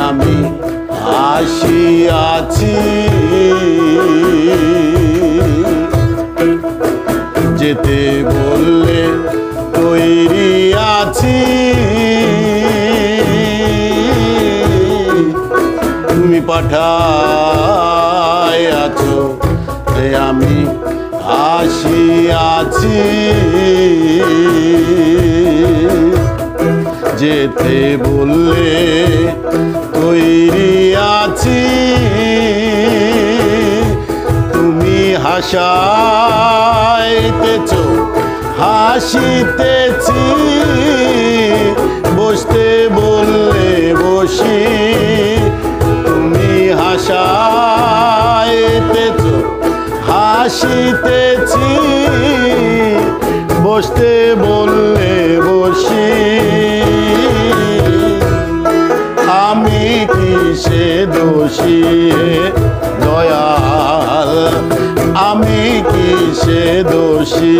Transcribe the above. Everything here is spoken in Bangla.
আমি আসিয়াছি, যেতে বললে তৈরি আছি। তুমি পাঠাইয়াছ, আমি আসিয়াছি, যেতে বললে তৈরি আছি। তুমি হাসাইতেছ, হাসিতেছি, বসতে বললে বসি। তুমি হাসাইতেছ, হাসিতেছি, বসতে বললে বসি। আমি কিসে দোষী দয়াল, আমি কিসে দোষী?